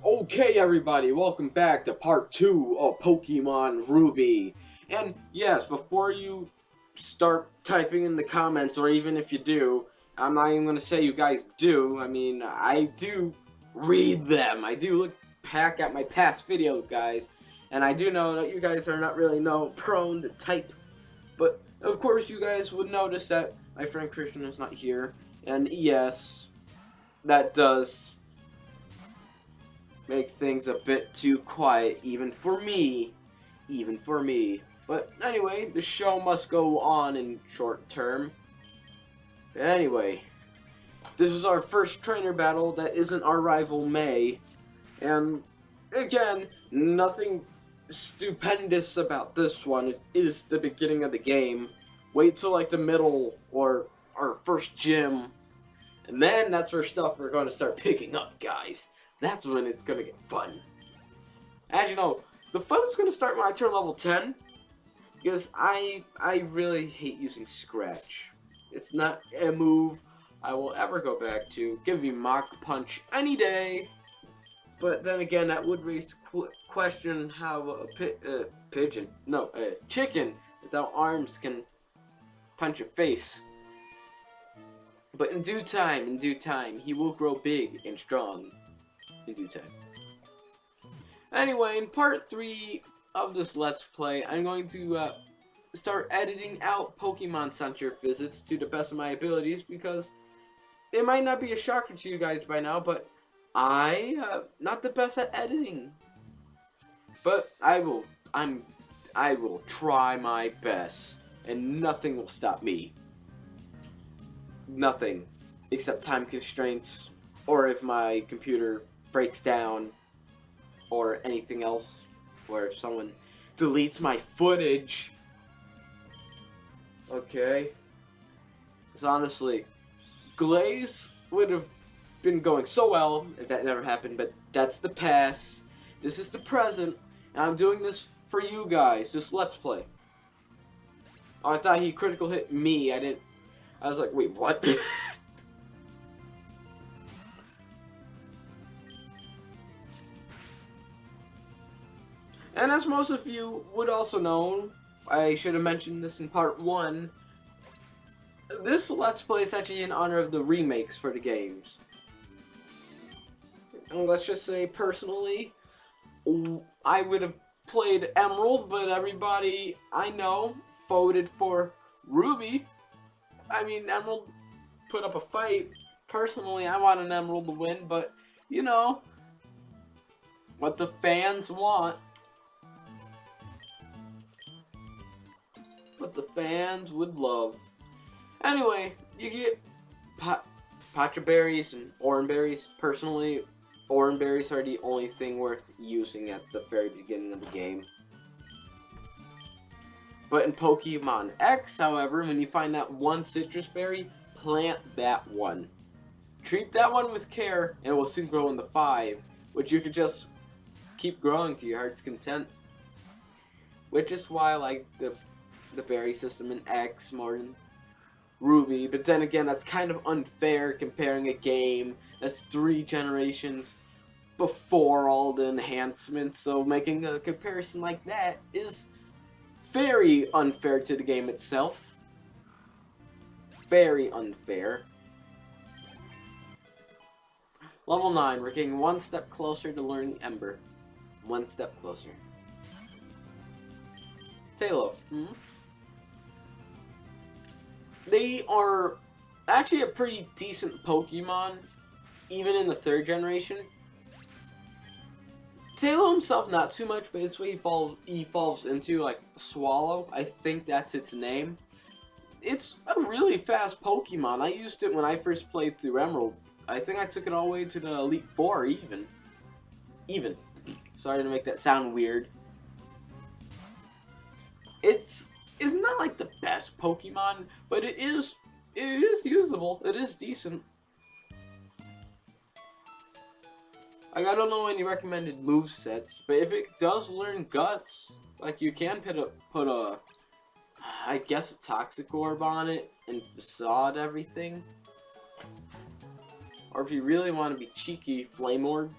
Okay, everybody, welcome back to part 2 of Pokemon Ruby. And yes, before you start typing in the comments, or even if you do, I'm not even going to say you guys do. I mean, I do read them. I do look back at my past videos, guys. And I do know that you guys are not really prone to type. But, of course, you guys would notice that my friend Christian is not here. And yes, that does make things a bit too quiet, even for me. Even for me. But anyway, the show must go on in short term. Anyway, this is our first trainer battle that isn't our rival May. And again, nothing stupendous about this one. It is the beginning of the game. Wait till like the middle or our first gym. And then that's where stuff we're going to start picking up, guys. That's when it's going to get fun. As you know, the fun is going to start when I turn level 10. Because I really hate using Scratch. It's not a move I will ever go back to. Give you Mach Punch any day. But then again, that would raise question how a chicken without arms can punch your face. But in due time, he will grow big and strong. In due time. Anyway, in part 3 of this Let's Play, I'm going to start editing out Pokemon Center visits to the best of my abilities, because it might not be a shocker to you guys by now, but not the best at editing. But I will try my best, and nothing will stop me. Nothing, except time constraints, or if my computer breaks down, or anything else, or if someone deletes my footage. Okay. Because honestly, Glaze would have been going so well if that never happened, but that's the past. This is the present, and I'm doing this for you guys, this Let's Play. Oh, I thought he critical hit me. I was like, wait, what? And as most of you would also know, I should have mentioned this in part 1, this Let's Play is actually in honor of the remakes for the games. And let's just say, personally, I would have played Emerald, but everybody I know voted for Ruby. I mean, Emerald put up a fight. Personally, I want an Emerald to win, but, you know, what the fans want. What the fans would love. Anyway, you get Pacha berries and Oran berries. Personally, Oran berries are the only thing worth using at the very beginning of the game. But in Pokemon X, however, when you find that one citrus berry, plant that one. Treat that one with care, and it will soon grow into 5, which you could just keep growing to your heart's content. Which is why I like the berry system in X more than Ruby, but then again, that's kind of unfair comparing a game that's 3 generations before all the enhancements, so making a comparison like that is very unfair to the game itself. Very unfair. Level 9, we're getting one step closer to learning Ember. One step closer. Taillow, They are actually a pretty decent Pokemon, even in the 3rd generation. Taillow himself, not too much, but it's what he evolves into, like, Swallow. I think that's its name. It's a really fast Pokemon. I used it when I first played through Emerald. I think I took it all the way to the Elite Four, even. Sorry to make that sound weird. It's not like the best Pokemon, but it is usable. It is decent. Like, I don't know any recommended movesets, but if it does learn Guts, like, you can put a I guess a Toxic Orb on it and Facade everything. Or if you really want to be cheeky, Flame Orb.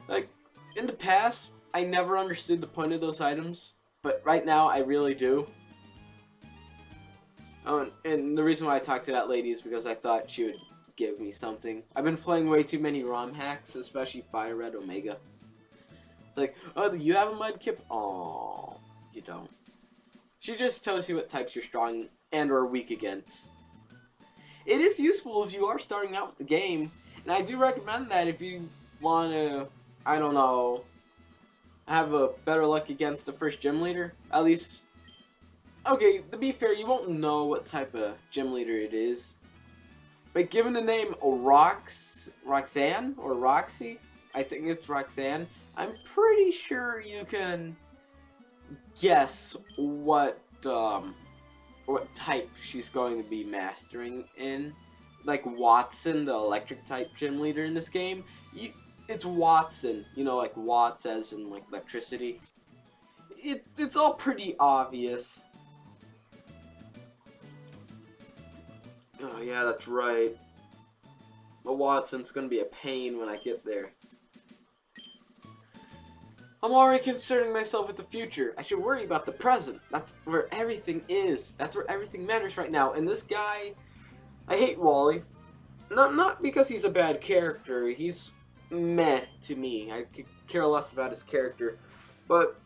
Like, in the past, I never understood the point of those items, but right now I really do. Oh, and the reason why I talked to that lady is because I thought she would give me something. I've been playing way too many ROM hacks, especially Fire Red Omega. It's like, oh, you have a Mudkip? Oh, you don't. She just tells you what types you're strong and or weak against. It is useful if you are starting out with the game, and I do recommend that if you want to, I don't know, have a better luck against the first gym leader. At least, okay, to be fair, you won't know what type of gym leader it is. But given the name Roxanne or Roxy, I think it's Roxanne, I'm pretty sure you can guess what type she's going to be mastering in. Like Watson, the electric type gym leader in this game, it's Watson, you know, like watts as in like electricity. It's all pretty obvious. Oh yeah, that's right. But Watson's gonna be a pain when I get there. I'm already concerning myself with the future. I should worry about the present. That's where everything is. That's where everything matters right now. And this guy, I hate Wally. Not because he's a bad character. He's meh to me. I could care less about his character. But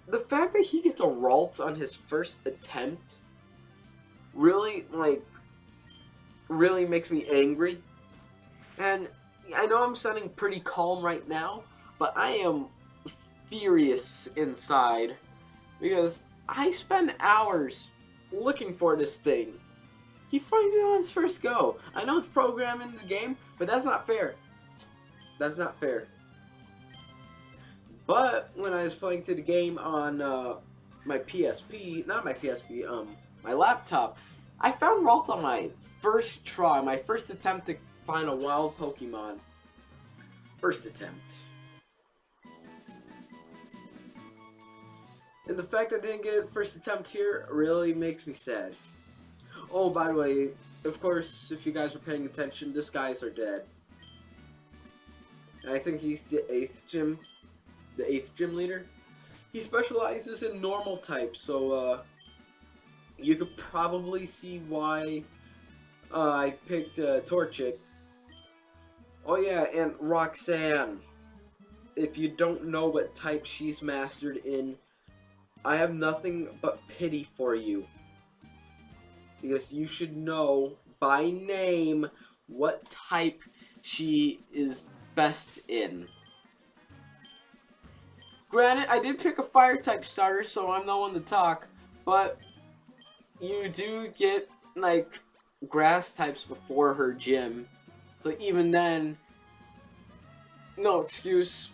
the fact that he gets a Ralts on his first attempt really, really makes me angry. And I know I'm sounding pretty calm right now, but I am furious inside because I spend hours looking for this thing. He finds it on his first go. I know it's programmed in the game, but that's not fair. That's not fair. But when I was playing through the game on my PSP, not my PSP, my laptop, I found Ralts on my first try, my first attempt to find a wild Pokemon. First attempt. And the fact that I didn't get it first attempt here really makes me sad. Oh, by the way, of course, if you guys are paying attention, these guys are dead. And I think he's the 8th gym leader. He specializes in normal types, so you could probably see why I picked Torchic. Oh yeah, and Roxanne. If you don't know what type she's mastered in, I have nothing but pity for you. Because you should know by name what type she is best in. Granted, I did pick a fire type starter, so I'm no one to talk, but you do get like grass types before her gym. So even then, no excuse.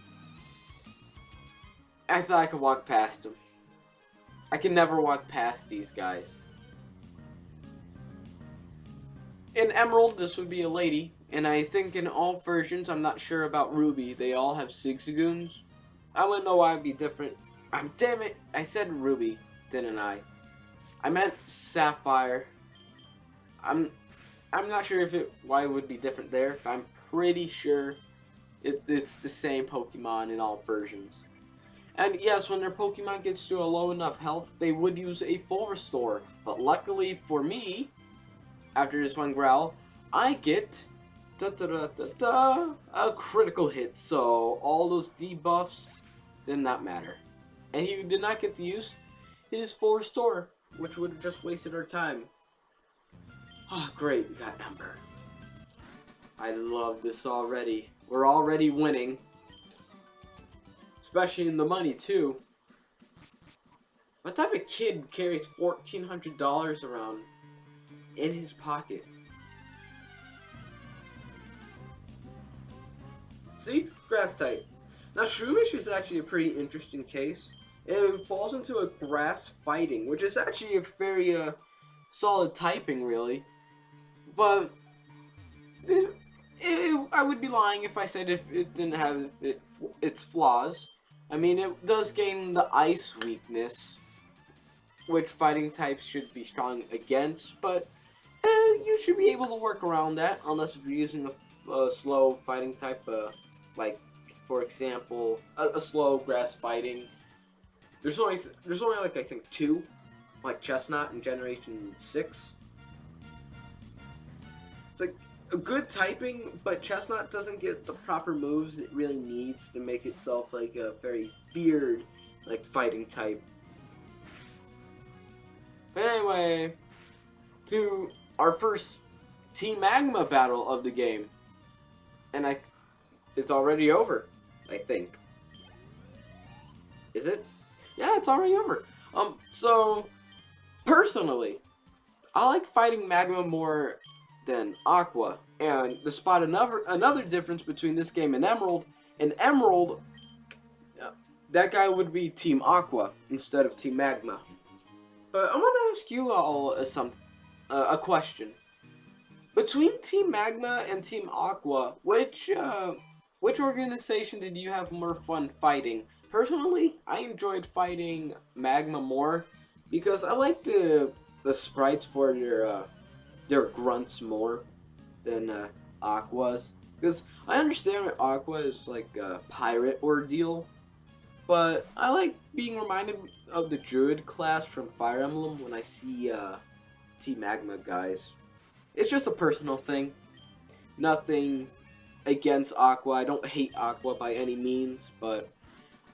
I thought I could walk past them. I can never walk past these guys. In Emerald, this would be a lady, and I think in all versions, I'm not sure about Ruby, they all have Zigzagoons. I wouldn't know why it'd be different. Damn it, I said Ruby, didn't I? I meant Sapphire. I'm not sure why it would be different there, but I'm pretty sure it's the same Pokemon in all versions. And yes, when their Pokemon gets to a low enough health, they would use a full restore. But luckily for me, after this one growl, I get a critical hit. So all those debuffs did not matter. And he did not get to use his full restore, which would have just wasted our time. Oh, great, we got Ember. I love this already. We're already winning. Especially in the money, too. What type of kid carries $1,400 around in his pocket? See? Grass type. Now, Shroomish is actually a pretty interesting case. It falls into a grass fighting, which is actually a very solid typing, really. But I would be lying if I said if it didn't have its flaws. I mean, it does gain the ice weakness, which fighting types should be strong against, but you should be able to work around that, unless if you're using a slow fighting type, like for example, a slow grass fighting. There's only like I think 2, like Chestnut in Generation 6. It's like a good typing, but Chestnut doesn't get the proper moves it really needs to make itself like a very feared like fighting type. But anyway, to our first Team Magma battle of the game, and it's already over, I think. Is it? Yeah, it's already over. So personally, I like fighting Magma more than Aqua, and to spot another difference between this game and Emerald, that guy would be Team Aqua instead of Team Magma. But I want to ask you all a question. Between Team Magma and Team Aqua, which organization did you have more fun fighting? Personally, I enjoyed fighting Magma more because I like the sprites for their grunts more than Aqua's. Because I understand that Aqua is like a pirate ordeal, but I like being reminded of the Druid class from Fire Emblem when I see Team Magma guys. It's just a personal thing. Nothing against Aqua. I don't hate Aqua by any means, but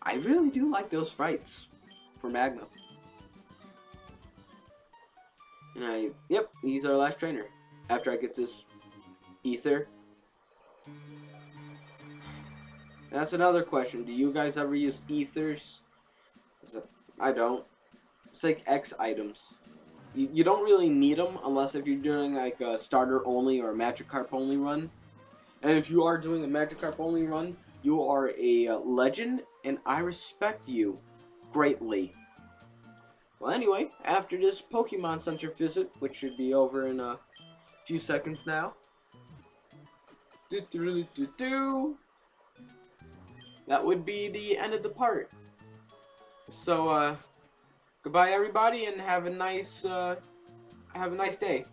I really do like those sprites for Magma. And yep, he's our last trainer. After I get this Ether. That's another question. Do you guys ever use Ethers? I don't. It's like X items. You don't really need them unless if you're doing like a starter only or a Magikarp only run. And if you are doing a Magikarp only run, you are a legend, and I respect you greatly. Well, anyway, after this Pokemon Center visit, which should be over in a few seconds now, that would be the end of the part. So, goodbye everybody, and have a nice day.